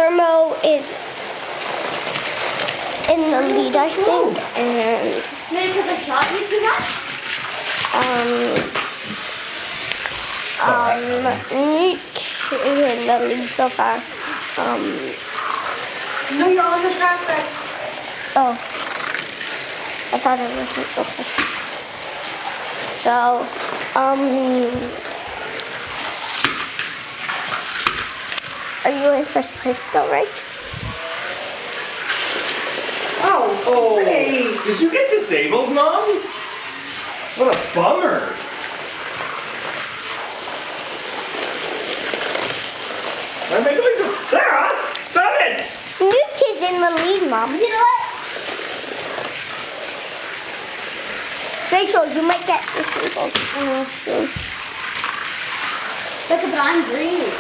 Guillermo is in the lead, I think, and maybe because I shot you too much. Nick is in the lead so far. No, you're on the track, Greg. Oh, I thought it wasn't okay. So, are you in first place still, right? Oh, hey, did you get disabled, Mom? What a bummer. I'm going to... Sarah, stop it! Nick is in the lead, Mom. You know what? Rachel, you might get disabled soon. Look, but I'm green.